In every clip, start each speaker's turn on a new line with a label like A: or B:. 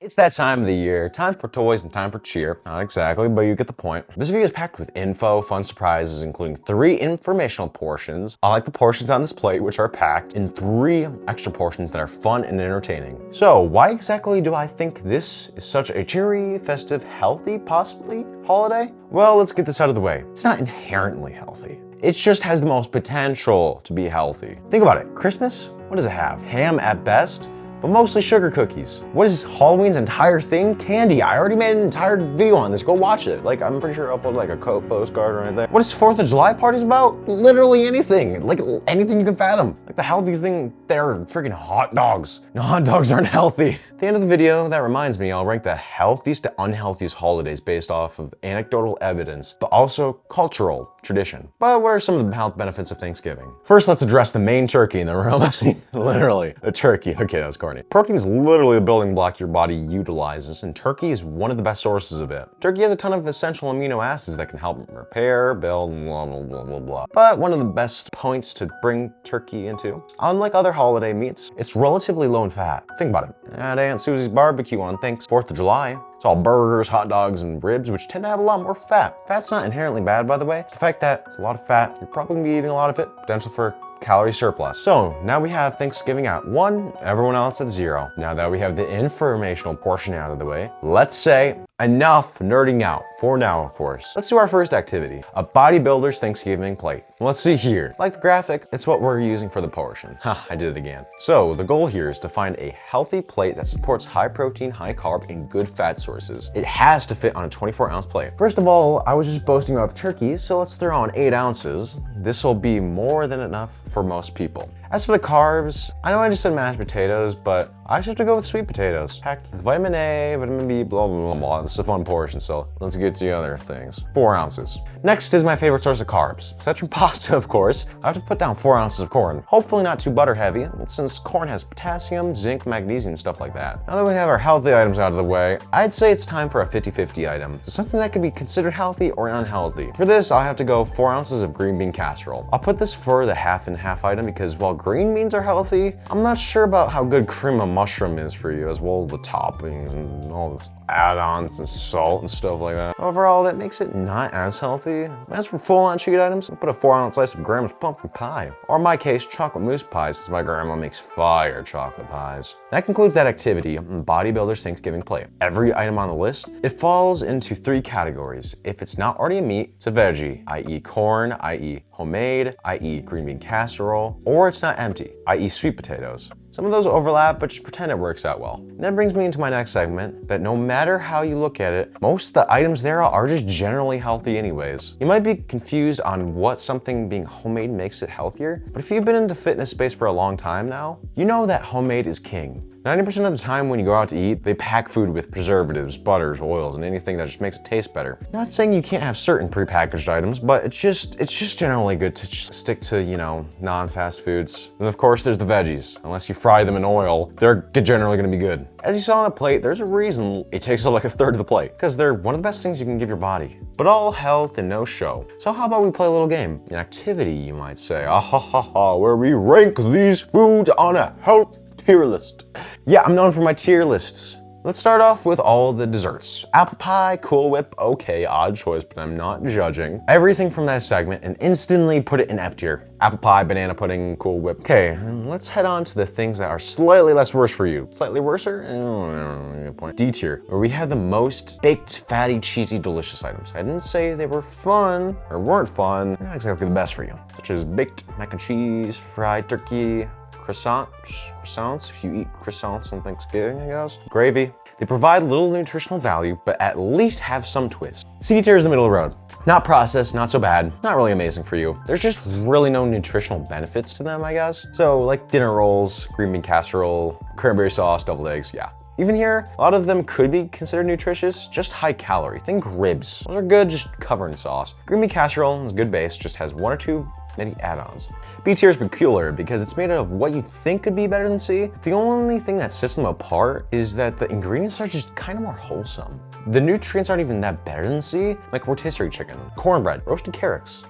A: It's that time of the year, time for toys and time for cheer. Not exactly, but you get the point. This video is packed with info, fun surprises, including 3 informational portions, unlike the portions on this plate, which are packed, and 3 extra portions that are fun and entertaining. So why exactly do I think this is such a cheery, festive, healthy, possibly, holiday? Well, let's get this out of the way. It's not inherently healthy. It just has the most potential to be healthy. Think about it. Christmas? What does it have? Ham at best? But mostly sugar cookies. What is Halloween's entire thing? Candy. I already made an entire video on this. Go watch it. Like, I'm pretty sure I uploaded like a postcard or anything. What is 4th of July parties about? Literally anything. Like, anything you can fathom. Like, the healthiest thing there are freaking hot dogs. No, hot dogs aren't healthy. At the end of the video, that reminds me, I'll rank the healthiest to unhealthiest holidays based off of anecdotal evidence, but also cultural tradition. But what are some of the health benefits of Thanksgiving? First, let's address the main turkey in the room. Literally, a turkey. Okay, that's corny. Protein is literally a building block your body utilizes, and turkey is one of the best sources of it. Turkey has a ton of essential amino acids that can help repair, build, blah, blah, blah, blah, blah. But one of the best points to bring turkey into, unlike other holiday meats, it's relatively low in fat. Think about it. At Aunt Susie's barbecue on 4th of July, it's all burgers, hot dogs, and ribs, which tend to have a lot more fat. Fat's not inherently bad, by the way. It's the fact that it's a lot of fat, you're probably gonna be eating a lot of it, potential for calorie surplus. So now we have Thanksgiving at 1, everyone else at 0. Now that we have the informational portion out of the way, let's say enough nerding out, for now of course. Let's do our first activity, a Bodybuilders Thanksgiving plate. Let's see here. Like the graphic, it's what we're using for the portion. Ha, I did it again. So the goal here is to find a healthy plate that supports high protein, high carb, and good fat sources. It has to fit on a 24-ounce plate. First of all, I was just boasting about the turkey, so let's throw on 8 ounces. This will be more than enough for most people. As for the carbs, I know I just said mashed potatoes, but I just have to go with sweet potatoes. Packed with vitamin A, vitamin B, blah, blah, blah, blah. This is a fun portion, so let's get to the other things. 4 ounces. Next is my favorite source of carbs. Aside from pasta, of course. I have to put down 4 ounces of corn. Hopefully not too butter heavy, since corn has potassium, zinc, magnesium, stuff like that. Now that we have our healthy items out of the way, I'd say it's time for a 50-50 item. So something that could be considered healthy or unhealthy. For this, I'll have to go 4 ounces of green bean casserole. I'll put this for the half and half item because while green beans are healthy, I'm not sure about how good cream of mushroom is for you, as well as the toppings and all the add-ons and salt and stuff like that. Overall, that makes it not as healthy. As for full-on cheat items, I'll put a 4-ounce slice of grandma's pumpkin pie, or in my case, chocolate mousse pies, since my grandma makes fire chocolate pies. That concludes that activity on Bodybuilders Thanksgiving plate. Every item on the list, it falls into 3 categories. If it's not already a meat, it's a veggie, i.e. corn, i.e. homemade, i.e. green bean casserole, or it's not empty, i.e. sweet potatoes. Some of those overlap, but just pretend it works out well. And that brings me into my next segment, that no matter how you look at it, most of the items there are just generally healthy anyways. You might be confused on what something being homemade makes it healthier, but if you've been in the fitness space for a long time now, you know that homemade is king. 90% of the time when you go out to eat, they pack food with preservatives, butters, oils, and anything that just makes it taste better. Not saying you can't have certain prepackaged items, but it's just generally good to just stick to, you know, non-fast foods. And of course, there's the veggies. Unless you fry them in oil, they're generally gonna be good. As you saw on the plate, there's a reason it takes up like a third of the plate, because they're one of the best things you can give your body. But all health and no show. So how about we play a little game? An activity, you might say. Ah ha ha ha, where we rank these foods on a health tier list. Yeah, I'm known for my tier lists. Let's start off with all the desserts. Apple pie, Cool Whip, okay, odd choice, but I'm not judging. Everything from that segment and instantly put it in F tier. Apple pie, banana pudding, Cool Whip. Okay, and let's head on to the things that are slightly less worse for you. Slightly worser? Good point. D tier, where we have the most baked, fatty, cheesy, delicious items. I didn't say they were fun or weren't fun. They're not exactly the best for you. Such as baked mac and cheese, fried turkey, croissants, if you eat croissants on Thanksgiving, I guess. Gravy. They provide little nutritional value, but at least have some twist. C tier is the middle of the road. Not processed, not so bad, not really amazing for you. There's just really no nutritional benefits to them, I guess. So like dinner rolls, green bean casserole, cranberry sauce, deviled eggs, yeah. Even here, a lot of them could be considered nutritious, just high calorie. Think ribs. Those are good, just covered in sauce. Green bean casserole is a good base, just has 1 or 2 maybe add-ons. B tier is peculiar because it's made out of what you think could be better than C. The only thing that sets them apart is that the ingredients are just kind of more wholesome. The nutrients aren't even that better than C, like rotisserie chicken, cornbread, roasted carrots.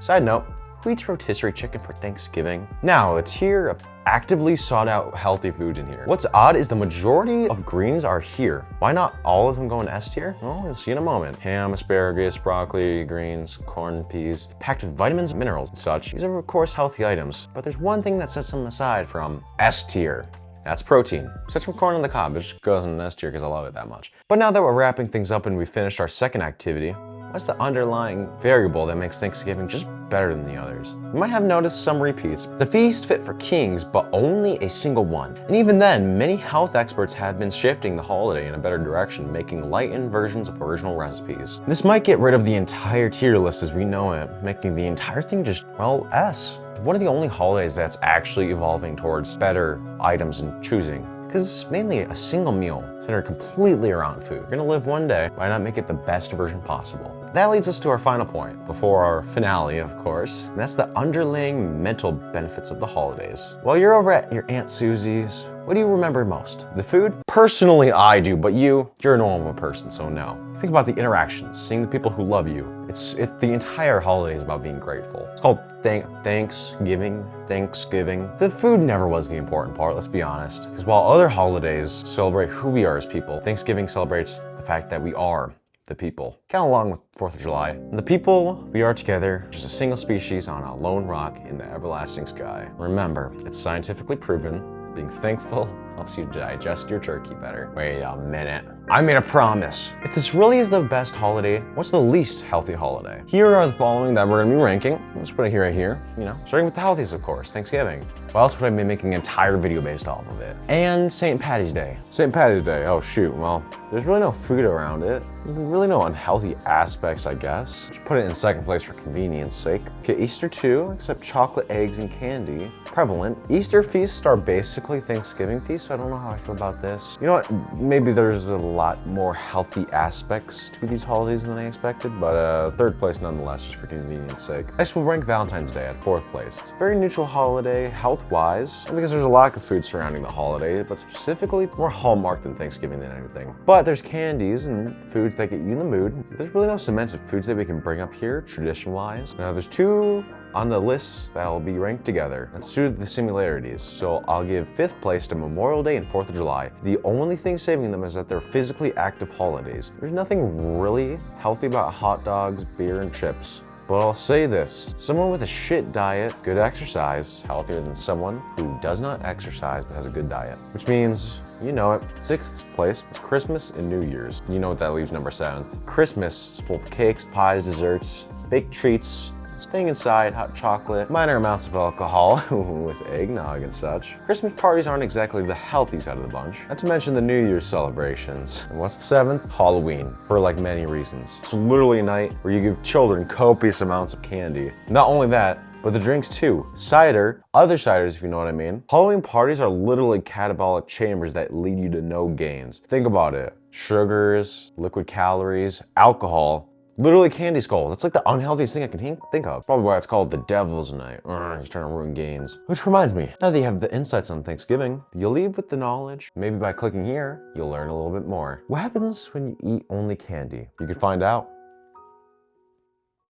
A: Side note, Who eats rotisserie chicken for Thanksgiving? Now, a tier of actively sought out healthy foods in here. What's odd is the majority of greens are here. Why not all of them go in S tier? Well, you'll see in a moment. Ham, asparagus, broccoli, greens, corn, peas, packed with vitamins, minerals, and such. These are of course healthy items, but there's one thing that sets them aside from S tier. That's protein. Such from corn on the cob, it just goes in an S tier because I love it that much. But now that we're wrapping things up and we finished our second activity, what's the underlying variable that makes Thanksgiving just better than the others? You might have noticed some repeats. It's a feast fit for kings, but only a single one. And even then, many health experts have been shifting the holiday in a better direction, making lightened versions of original recipes. This might get rid of the entire tier list as we know it, making the entire thing just, well, S. One of the only holidays that's actually evolving towards better items and choosing, because it's mainly a single meal centered completely around food. You're gonna live one day, why not make it the best version possible? That leads us to our final point, before our finale, of course, and that's the underlying mental benefits of the holidays. While you're over at your Aunt Susie's, what do you remember most? The food? Personally, I do, but you're a normal person, so no. Think about the interactions, seeing the people who love you. The entire holiday is about being grateful. It's called Thanksgiving. The food never was the important part, let's be honest. Because while other holidays celebrate who we are as people, Thanksgiving celebrates the fact that we are the people. Kind of along with 4th of July. And the people, we are together, just a single species on a lone rock in the everlasting sky. Remember, it's scientifically proven, being thankful helps you digest your turkey better. Wait a minute. I made a promise. If this really is the best holiday, what's the least healthy holiday? Here are the following that we're gonna be ranking. Let's put it here right here, starting with the healthiest, of course, Thanksgiving. Why else would I be making an entire video based off of it? And St. Patty's Day. St. Patty's Day, oh shoot, well, there's really no food around it. Really no unhealthy aspects, I guess. Just put it in second place for convenience sake. Okay, Easter too, except chocolate, eggs, and candy. Prevalent. Easter feasts are basically Thanksgiving feasts, so I don't know how I feel about this. You know what, maybe there's a lot more healthy aspects to these holidays than I expected, but third place nonetheless, just for convenience sake. Next we'll rank Valentine's Day at 4th place. It's a very neutral holiday, health-wise, because there's a lack of food surrounding the holiday, but specifically it's more hallmark than Thanksgiving than anything. But there's candies and foods that get you in the mood. There's really no cemented foods that we can bring up here, tradition-wise. Now there's two on the list that'll be ranked together. That's due to the similarities. So I'll give 5th place to Memorial Day and 4th of July. The only thing saving them is that they're physically active holidays. There's nothing really healthy about hot dogs, beer, and chips. But I'll say this, someone with a shit diet, good exercise, healthier than someone who does not exercise but has a good diet. Which means, you know it, 6th place is Christmas and New Year's. You know what that leaves number 7th. Christmas is full of cakes, pies, desserts, baked treats, staying inside, hot chocolate, minor amounts of alcohol with eggnog and such. Christmas parties aren't exactly the healthy side of the bunch, not to mention the New Year's celebrations. And what's the 7th? Halloween, for like many reasons. It's literally a night where you give children copious amounts of candy. Not only that, but the drinks too. Cider, other ciders if you know what I mean. Halloween parties are literally catabolic chambers that lead you to no gains. Think about it. Sugars, liquid calories, alcohol, literally candy skulls. It's like the unhealthiest thing I can think of. Probably why it's called the Devil's Night. He's trying to ruin gains. Which reminds me, now that you have the insights on Thanksgiving, you'll leave with the knowledge. Maybe by clicking here, you'll learn a little bit more. What happens when you eat only candy? You can find out